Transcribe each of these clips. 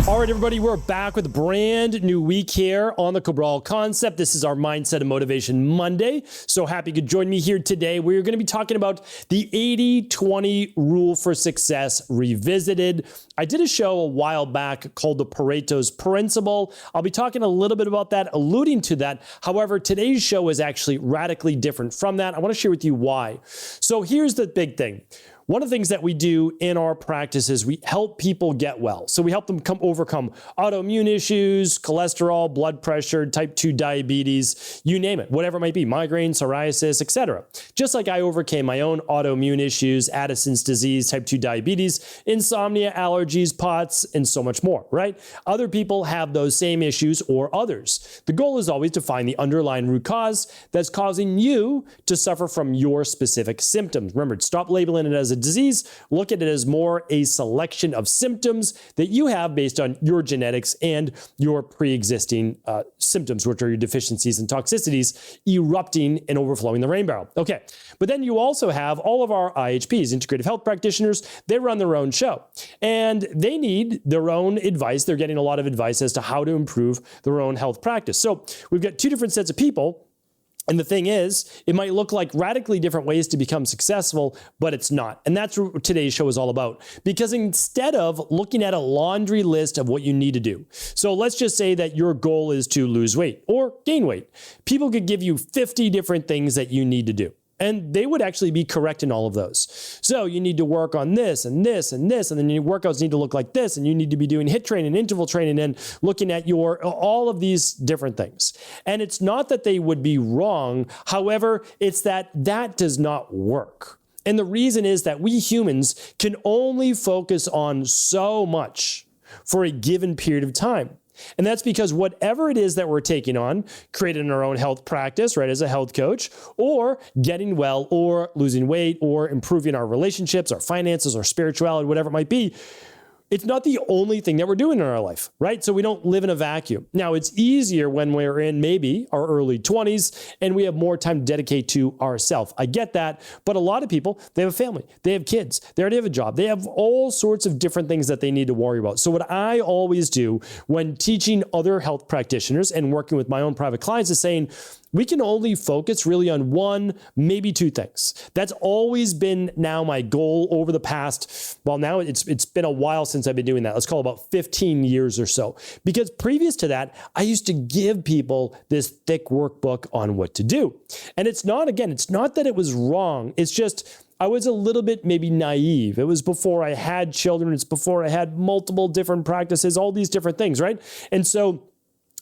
All right, everybody, we're back with a brand new week here on the Cabral Concept. This is our Mindset and Motivation Monday. So happy you could join me here today. We're going to be talking about the 80-20 rule for success revisited. I did a show a while back called the Pareto's Principle. I'll be talking a little bit about that, alluding to that. However, today's show is actually radically different from that. I want to share with you why. So here's the big thing. One of the things that we do in our practice is we help people get well. So we help them overcome autoimmune issues, cholesterol, blood pressure, type 2 diabetes, you name it, whatever it might be, migraine, psoriasis, etc. Just like I overcame my own autoimmune issues, Addison's disease, type 2 diabetes, insomnia, allergies, POTS, and so much more, right? Other people have those same issues or others. The goal is always to find the underlying root cause that's causing you to suffer from your specific symptoms. Remember, stop labeling it as a disease. Look at it as more a selection of symptoms that you have based on your genetics and your pre-existing symptoms, which are your deficiencies and toxicities erupting and overflowing the rain barrel. Okay, but then you also have all of our IHPs, Integrative Health Practitioners. They run their own show and they need their own advice. They're getting a lot of advice as to how to improve their own health practice. So we've got two different sets of people. And the thing is, it might look like radically different ways to become successful, but it's not. And that's what today's show is all about. Because instead of looking at a laundry list of what you need to do, so let's just say that your goal is to lose weight or gain weight. People could give you 50 different things that you need to do. And they would actually be correct in all of those. So you need to work on this and this and this, and then your workouts need to look like this, and you need to be doing HIIT training, interval training, and looking at all of these different things. And it's not that they would be wrong. However, it's that does not work. And the reason is that we humans can only focus on so much for a given period of time. And that's because whatever it is that we're taking on, creating our own health practice, right, as a health coach, or getting well, or losing weight, or improving our relationships, our finances, our spirituality, whatever it might be, it's not the only thing that we're doing in our life, right? So we don't live in a vacuum. Now, it's easier when we're in maybe our early 20s and we have more time to dedicate to ourselves. I get that, but a lot of people, they have a family, they have kids, they already have a job, they have all sorts of different things that they need to worry about. So what I always do when teaching other health practitioners and working with my own private clients is saying, we can only focus really on one, maybe two things. That's always been now my goal over the past, well, now it's been a while since I've been doing that. Let's call it about 15 years or so. Because previous to that, I used to give people this thick workbook on what to do. And it's not that it was wrong. It's just, I was a little bit maybe naive. It was before I had children. It's before I had multiple different practices, all these different things, right? And so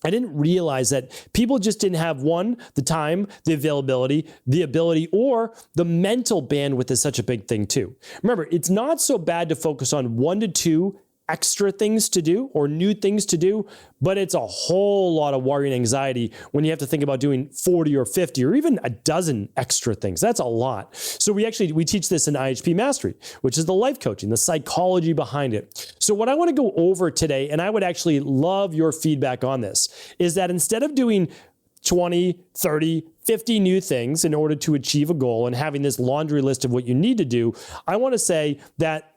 I didn't realize that people just didn't have the time, the availability, the ability, or the mental bandwidth is such a big thing too. Remember, it's not so bad to focus on 1 to 2 extra things to do or new things to do, but it's a whole lot of worry and anxiety when you have to think about doing 40 or 50 or even a dozen extra things. That's a lot. So we teach this in IHP Mastery, which is the life coaching, the psychology behind it. So what I want to go over today, and I would actually love your feedback on this, is that instead of doing 20, 30, 50 new things in order to achieve a goal and having this laundry list of what you need to do, I want to say that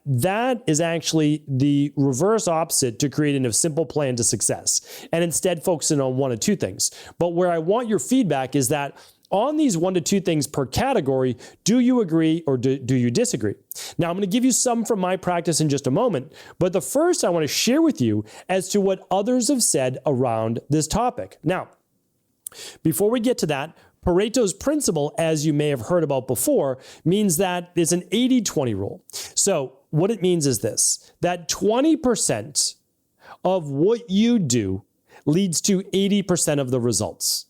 is actually the reverse opposite to creating a simple plan to success, and instead focusing on 1 or 2 things. But where I want your feedback is that on these 1 to 2 things per category, do you agree or do you disagree? Now, I'm going to give you some from my practice in just a moment, but the first I want to share with you as to what others have said around this topic. Now, before we get to that, Pareto's Principle, as you may have heard about before, means that it's an 80-20 rule. So what it means is this, that 20% of what you do leads to 80% of the results.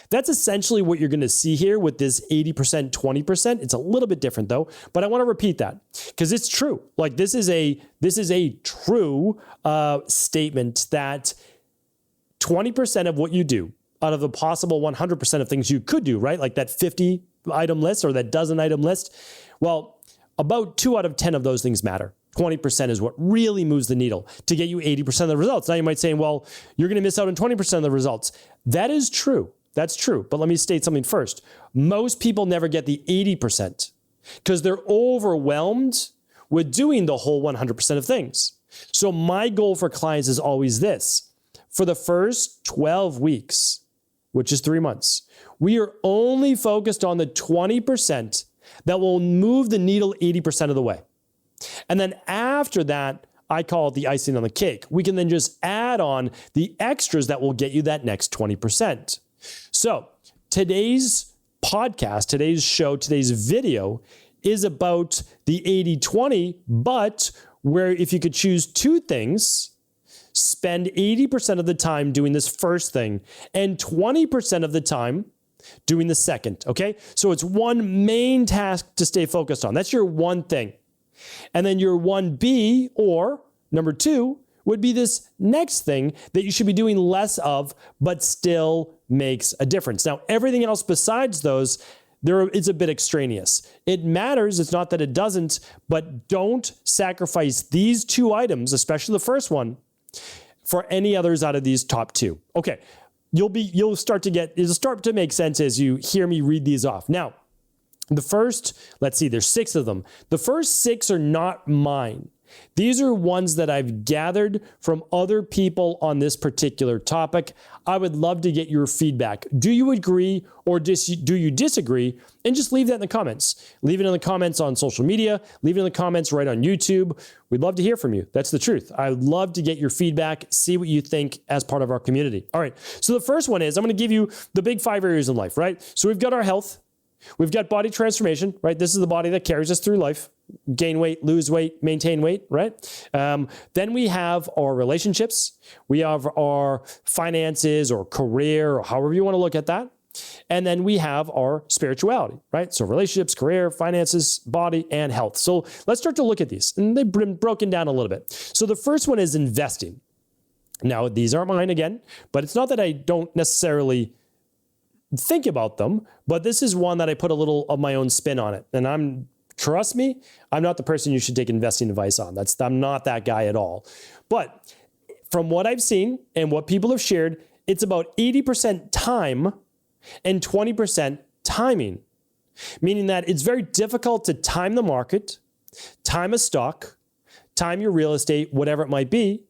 That's essentially what you're going to see here with this 80%, 20%. It's a little bit different though, but I want to repeat that because it's true. Like this is a true statement that 20% of what you do out of the possible 100% of things you could do, right? Like that 50 item list or that dozen item list. Well, about 2 out of 10 of those things matter. 20% is what really moves the needle to get you 80% of the results. Now you might say, well, you're going to miss out on 20% of the results. That is true. That's true. But let me state something first. Most people never get the 80% because they're overwhelmed with doing the whole 100% of things. So my goal for clients is always this. For the first 12 weeks, which is 3 months, we are only focused on the 20% that will move the needle 80% of the way. And then after that, I call it the icing on the cake. We can then just add on the extras that will get you that next 20%. So today's podcast, today's show, today's video is about the 80-20, but where if you could choose two things, spend 80% of the time doing this first thing and 20% of the time doing the second, okay? So it's one main task to stay focused on. That's your one thing. And then your 1B or number 2 would be this next thing that you should be doing less of, but still makes a difference. Now, everything else besides those, it's a bit extraneous. It matters, it's not that it doesn't, but don't sacrifice these 2 items, especially the first one, for any others out of these top 2. Okay, it'll start to make sense as you hear me read these off. Now, the first, let's see, there's 6 of them. The first 6 are not mine. These are ones that I've gathered from other people on this particular topic. I would love to get your feedback. Do you agree or do you disagree? And just leave that in the comments. Leave it in the comments on social media. Leave it in the comments right on YouTube. We'd love to hear from you. That's the truth. I'd love to get your feedback, see what you think as part of our community. All right. So the first one is I'm going to give you the big 5 areas in life, right? So we've got our health. We've got body transformation, right? This is the body that carries us through life. Gain weight, lose weight, maintain weight, right? Then we have our relationships. We have our finances or career or however you want to look at that. And then we have our spirituality, right? So relationships, career, finances, body, and health. So let's start to look at these. And they've been broken down a little bit. So the first one is investing. Now, these aren't mine again, but it's not that I don't necessarily think about them, but this is one that I put a little of my own spin on it. And trust me, I'm not the person you should take investing advice on. I'm not that guy at all. But from what I've seen and what people have shared, it's about 80% time and 20% timing, meaning that it's very difficult to time the market, time a stock, time your real estate, whatever it might be.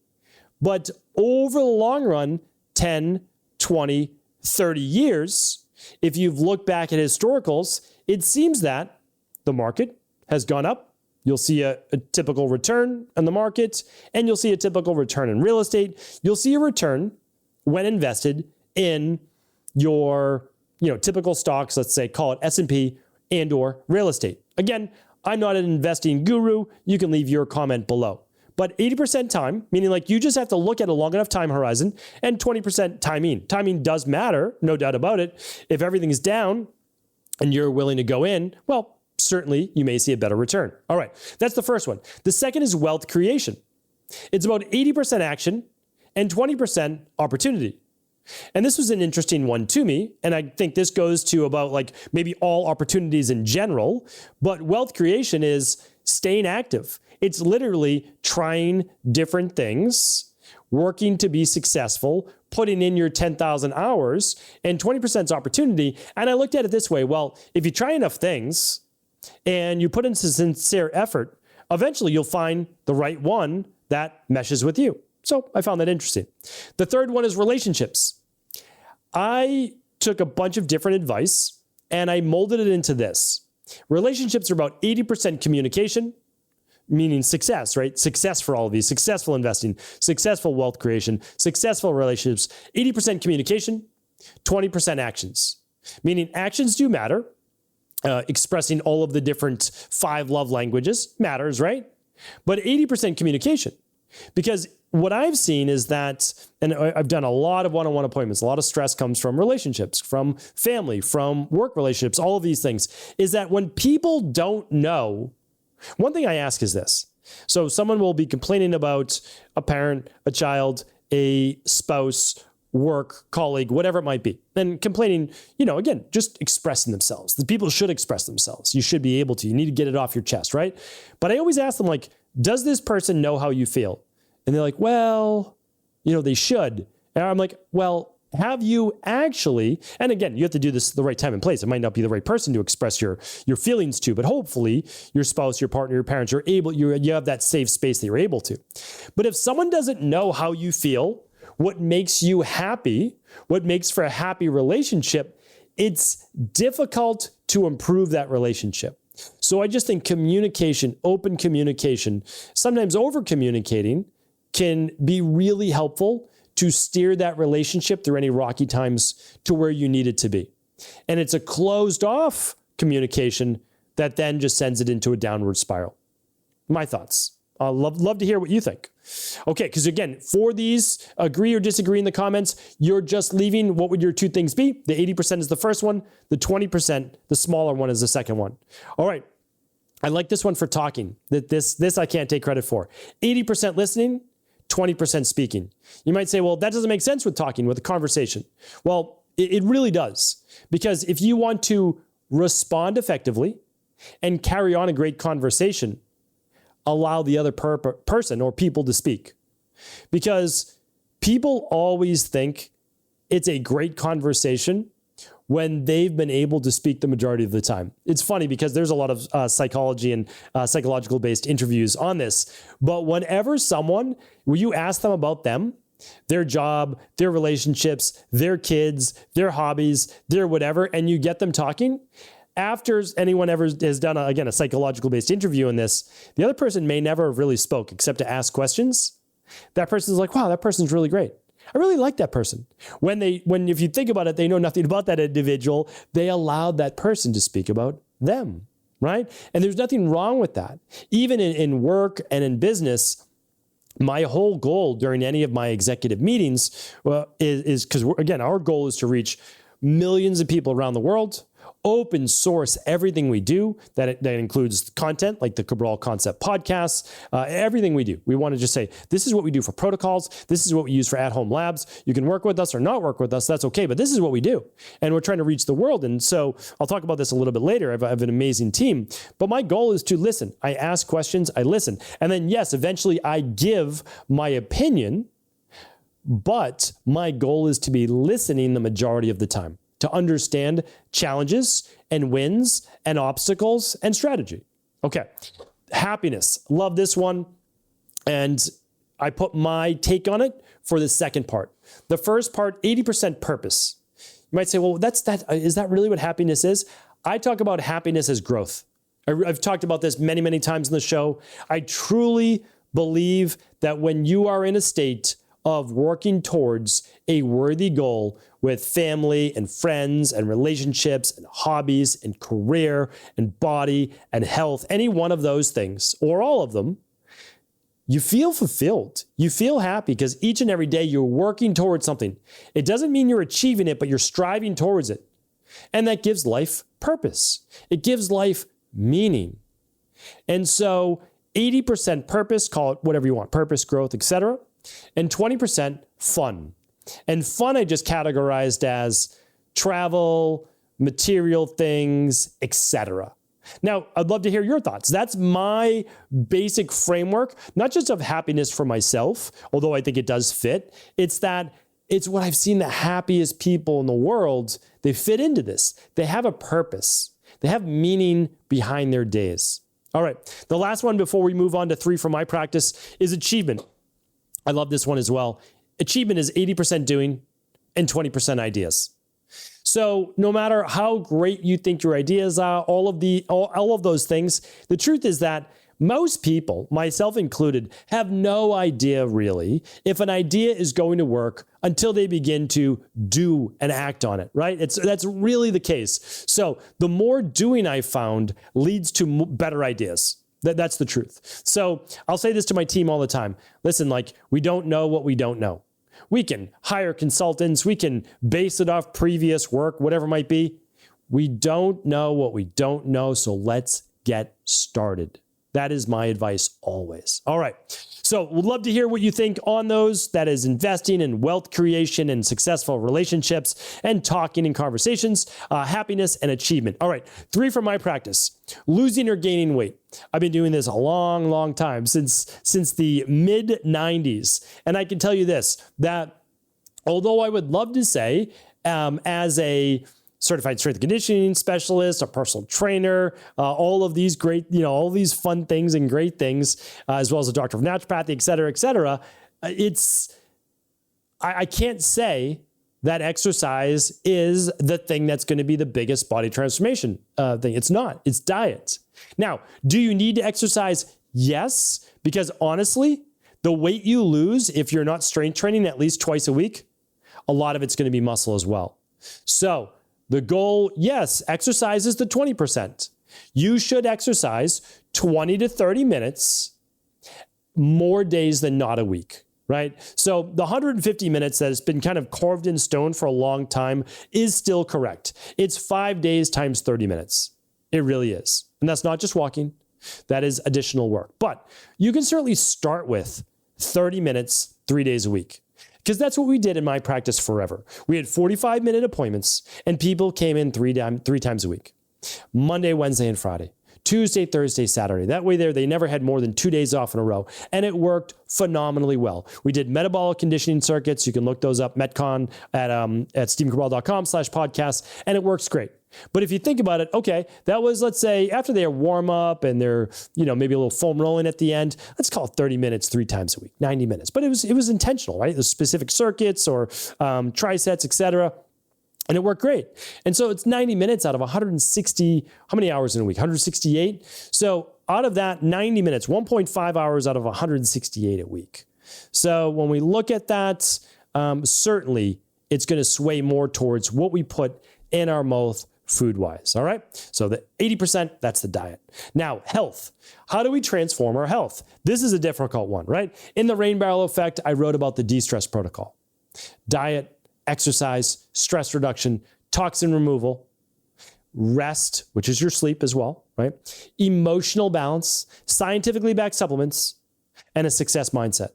But over the long run, 10, 20, 30 years, if you've looked back at historicals, it seems that the market has gone up. You'll see a typical return in the market, and you'll see a typical return in real estate. You'll see a return when invested in your typical stocks, let's say, call it S&P and or real estate. Again, I'm not an investing guru. You can leave your comment below. But 80% time, meaning like you just have to look at a long enough time horizon, and 20% timing. Timing does matter, no doubt about it. If everything's down and you're willing to go in, well, certainly you may see a better return. All right, that's the first one. The second is wealth creation. It's about 80% action and 20% opportunity. And this was an interesting one to me. And I think this goes to about like maybe all opportunities in general, but wealth creation is staying active. It's literally trying different things, working to be successful, putting in your 10,000 hours, and 20% is opportunity. And I looked at it this way. Well, if you try enough things and you put in some sincere effort, eventually you'll find the right one that meshes with you. So I found that interesting. The third one is relationships. I took a bunch of different advice and I molded it into this. Relationships are about 80% communication, meaning success, right? Success for all of these, successful investing, successful wealth creation, successful relationships, 80% communication, 20% actions, meaning actions do matter. Expressing all of the different 5 love languages matters, right? But 80% communication, because what I've seen is that, and I've done a lot of one-on-one appointments, a lot of stress comes from relationships, from family, from work relationships, all of these things, is that when people don't know, one thing I ask is this. So someone will be complaining about a parent, a child, a spouse, work, colleague, whatever it might be, and complaining, again, just expressing themselves. The people should express themselves. You should be able to. You need to get it off your chest, right? But I always ask them, like, does this person know how you feel? And they're like, well, they should. And I'm like, well, have you actually, and again, you have to do this at the right time and place. It might not be the right person to express your feelings to, but hopefully your spouse, your partner, your parents, you have that safe space that you're able to. But if someone doesn't know how you feel, what makes you happy, what makes for a happy relationship, it's difficult to improve that relationship. So I just think communication, open communication, sometimes over communicating can be really helpful to steer that relationship through any rocky times to where you need it to be. And it's a closed off communication that then just sends it into a downward spiral. My thoughts. I'd love to hear what you think. Okay, because again, for these, agree or disagree in the comments, you're just leaving, what would your two things be? The 80% is the first one, the 20%, the smaller one is the second one. All right, I like this one for talking. This I can't take credit for. 80% listening, 20% speaking. You might say, well, that doesn't make sense with talking, with a conversation. Well, it really does. Because if you want to respond effectively and carry on a great conversation, allow the other person or people to speak. Because people always think it's a great conversation when they've been able to speak the majority of the time. It's funny because there's a lot of psychology and psychological based interviews on this. But whenever when you ask them about them, their job, their relationships, their kids, their hobbies, their whatever, and you get them talking, after anyone ever has done, a psychological based interview on this, the other person may never have really spoke except to ask questions. That person's like, wow, that person's really great. I really like that person. If you think about it, they know nothing about that individual. They allowed that person to speak about them, right? And there's nothing wrong with that. Even in work and in business, my whole goal during any of my executive meetings is because, again, our goal is to reach millions of people around the world, open source everything we do. That includes content like the Cabral Concept podcasts, everything we do. We want to just say, this is what we do for protocols. This is what we use for at-home labs. You can work with us or not work with us. That's okay. But this is what we do. And we're trying to reach the world. And so I'll talk about this a little bit later. I have an amazing team. But my goal is to listen. I ask questions. I listen. And then, yes, eventually I give my opinion. But my goal is to be listening the majority of the time, to understand challenges and wins and obstacles and strategy. Okay, happiness. Love this one. And I put my take on it for the second part. The first part, 80% purpose. You might say, well, is that really what happiness is? I talk about happiness as growth. I've talked about this many, many times in the show. I truly believe that when you are in a state of working towards a worthy goal with family and friends and relationships and hobbies and career and body and health, any one of those things or all of them, you feel fulfilled. You feel happy because each and every day you're working towards something. It doesn't mean you're achieving it, but you're striving towards it. And that gives life purpose. It gives life meaning. And so 80% purpose, call it whatever you want, purpose, growth, etc. And 20% fun. And fun I just categorized as travel, material things, etc. Now, I'd love to hear your thoughts. That's my basic framework, not just of happiness for myself, although I think it does fit. It's what I've seen the happiest people in the world, they fit into this. They have a purpose. They have meaning behind their days. All right, the last one before we move on to 3 from my practice is achievement. I love this one as well. Achievement is 80% doing and 20% ideas. So no matter how great you think your ideas are, all of those things, the truth is that most people, myself included, have no idea really if an idea is going to work until they begin to do and act on it, right? That's really the case. So the more doing I found leads to better ideas. That's the truth. So I'll say this to my team all the time. Listen, we don't know what we don't know. We can hire consultants. We can base it off previous work, whatever it might be. We don't know what we don't know. So let's get started. That is my advice always. All right. So we'd love to hear what you think on those. That is investing in wealth creation and successful relationships and talking and conversations, happiness and achievement. All right. 3 from my practice, losing or gaining weight. I've been doing this a long, long time, since the mid 90s. And I can tell you this, that Although I would love to say, as a certified strength and conditioning specialist, a personal trainer, all of these great, all these fun things and great things, as well as a doctor of naturopathy, et cetera, I can't say that exercise is the thing that's going to be the biggest body transformation thing. It's not. It's diet. Now, do you need to exercise? Yes, because honestly, the weight you lose if you're not strength training at least twice a week, a lot of it's going to be muscle as well. So the goal, yes, exercise is the 20%. You should exercise 20 to 30 minutes more days than not a week. Right? So the 150 minutes that has been kind of carved in stone for a long time is still correct. It's 5 days times 30 minutes. It really is. And that's not just walking. That is additional work. But you can certainly start with 30 minutes, 3 days a week. Because that's what we did in my practice forever. We had 45-minute appointments and people came in three times a week. Monday, Wednesday, and Friday. Tuesday, Thursday, Saturday. That way they never had more than 2 days off in a row. And it worked phenomenally well. We did metabolic conditioning circuits. You can look those up, Metcon at stephencabral.com/podcast, and it works great. But if you think about it, okay, that was, let's say, after their warm up and their, maybe a little foam rolling at the end, let's call it 30 minutes, 3 times a week, 90 minutes. But it was intentional, right? The specific circuits or trisets, et cetera. And it worked great. And so it's 90 minutes out of 160, how many hours in a week? 168. So out of that 90 minutes, 1.5 hours out of 168 a week. So when we look at that, certainly it's going to sway more towards what we put in our mouth food-wise. All right. So the 80%, that's the diet. Now, health. How do we transform our health? This is a difficult one, right? In the Rain Barrel Effect, I wrote about the de-stress protocol. Diet, exercise, stress reduction, toxin removal, rest, which is your sleep as well, right? Emotional balance, scientifically backed supplements, and a success mindset.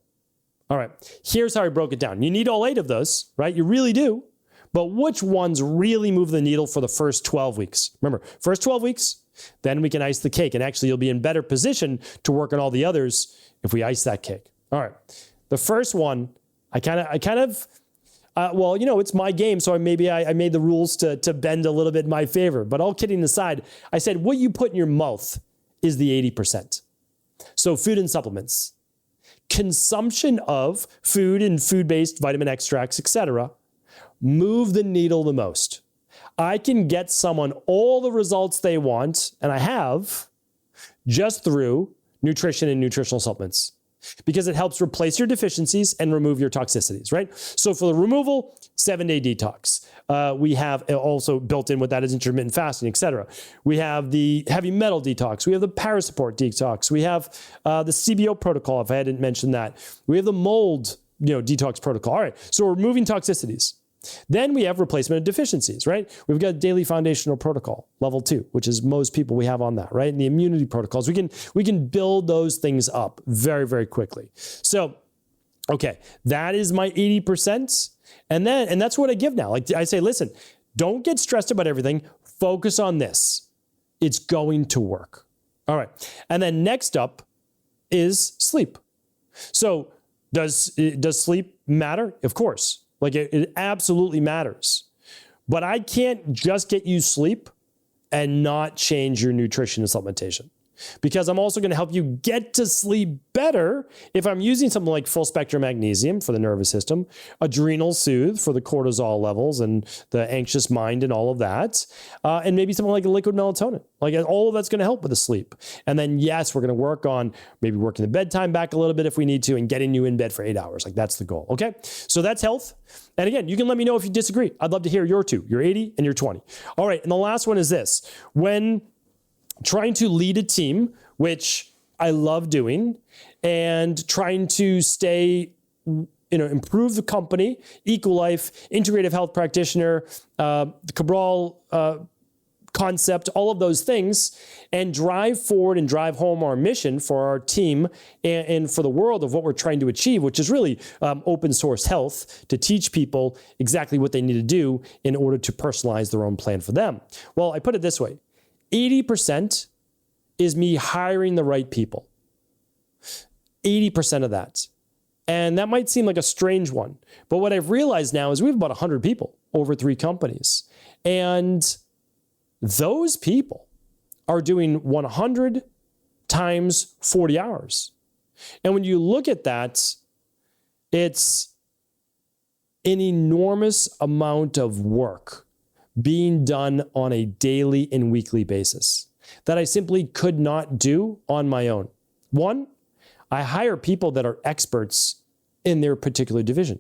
All right, here's how I broke it down. You need all 8 of those, right? You really do. But which ones really move the needle for the first 12 weeks? Remember, first 12 weeks, then we can ice the cake. And actually, you'll be in better position to work on all the others if we ice that cake. All right, the first one, it's my game, so maybe I made the rules to bend a little bit in my favor. But all kidding aside, I said what you put in your mouth is the 80%. So food and supplements. Consumption of food and food-based vitamin extracts, etc., move the needle the most. I can get someone all the results they want, and I have, just through nutrition and nutritional supplements. Because it helps replace your deficiencies and remove your toxicities, right? So for the removal, 7-day detox. We have also built in with that is intermittent fasting, et cetera. We have the heavy metal detox. We have the parasupport detox. We have the CBO protocol, if I hadn't mentioned that. We have the mold, detox protocol. All right, so we're removing toxicities. Then we have replacement of deficiencies, right? We've got daily foundational protocol, level 2, which is most people we have on that, right? And the immunity protocols, we can build those things up very, very quickly. So, okay, that is my 80%. And that's what I give now. Like I say, listen, don't get stressed about everything. Focus on this. It's going to work. All right. And then next up is sleep. So does sleep matter? Of course. Like it absolutely matters. But I can't just get you sleep and not change your nutrition and supplementation. Because I'm also going to help you get to sleep better if I'm using something like full spectrum magnesium for the nervous system, adrenal soothe for the cortisol levels and the anxious mind and all of that, and maybe something like a liquid melatonin. Like all of that's going to help with the sleep. And then, yes, we're going to work on maybe working the bedtime back a little bit if we need to and getting you in bed for 8 hours. Like that's the goal. Okay. So that's health. And again, you can let me know if you disagree. I'd love to hear your 2, your 80 and your 20. All right. And the last one is this. When trying to lead a team, which I love doing, and trying to stay, improve the company, Equal Life, Integrative Health Practitioner, the Cabral Concept, all of those things, and drive forward and drive home our mission for our team and for the world of what we're trying to achieve, which is really open source health, to teach people exactly what they need to do in order to personalize their own plan for them. Well, I put it this way. 80% is me hiring the right people. 80% of that. And that might seem like a strange one. But what I've realized now is we have about 100 people over 3 companies. And those people are doing 100 times 40 hours. And when you look at that, it's an enormous amount of work being done on a daily and weekly basis that I simply could not do on my own. One, I hire people that are experts in their particular division.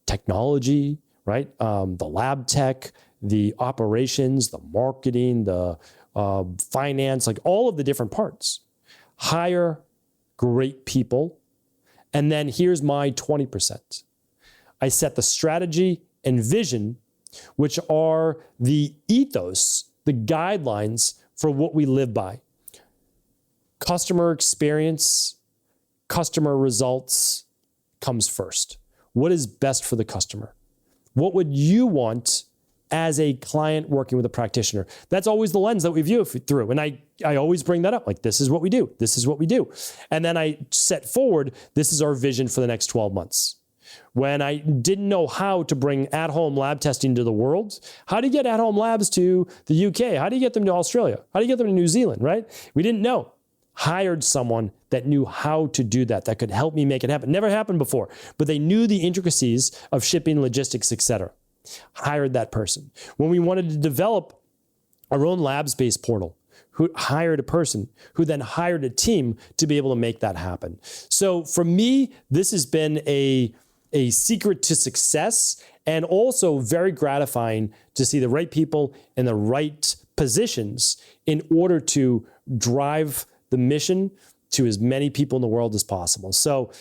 Technology, right? The lab tech, the operations, the marketing, the finance, like all of the different parts. Hire great people. And then here's my 20%. I set the strategy and vision, which are the ethos, the guidelines for what we live by. Customer experience, customer results comes first. What is best for the customer? What would you want as a client working with a practitioner? That's always the lens that we view through. And I always bring that up, like, this is what we do. This is what we do. And then I set forward, this is our vision for the next 12 months. When I didn't know how to bring at-home lab testing to the world, how do you get at-home labs to the UK? How do you get them to Australia? How do you get them to New Zealand, right? We didn't know. Hired someone that knew how to do that, that could help me make it happen. Never happened before, but they knew the intricacies of shipping, logistics, etc. Hired that person. When we wanted to develop our own labs-based portal, who hired a person who then hired a team to be able to make that happen. So for me, this has been a secret to success, and also very gratifying to see the right people in the right positions in order to drive the mission to as many people in the world as possible. So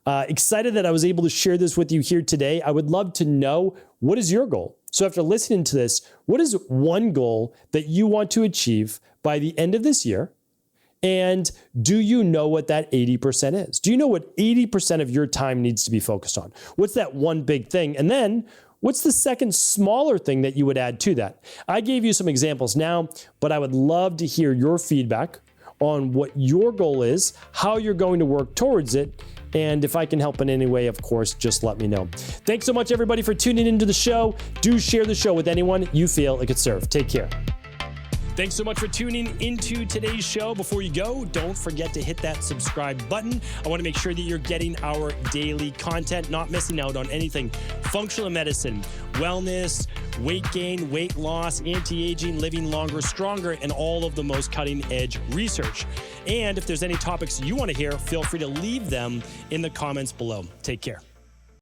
excited that I was able to share this with you here today. I would love to know, what is your goal? So after listening to this, what is one goal that you want to achieve by the end of this year? And do you know what that 80% is? Do you know what 80% of your time needs to be focused on? What's that one big thing? And then what's the second smaller thing that you would add to that? I gave you some examples now, but I would love to hear your feedback on what your goal is, how you're going to work towards it. And if I can help in any way, of course, just let me know. Thanks so much, everybody, for tuning into the show. Do share the show with anyone you feel it could serve. Take care. Thanks so much for tuning into today's show. Before you go, don't forget to hit that subscribe button. I want to make sure that you're getting our daily content, not missing out on anything functional medicine, wellness, weight gain, weight loss, anti-aging, living longer, stronger, and all of the most cutting-edge research. And if there's any topics you want to hear, feel free to leave them in the comments below. Take care.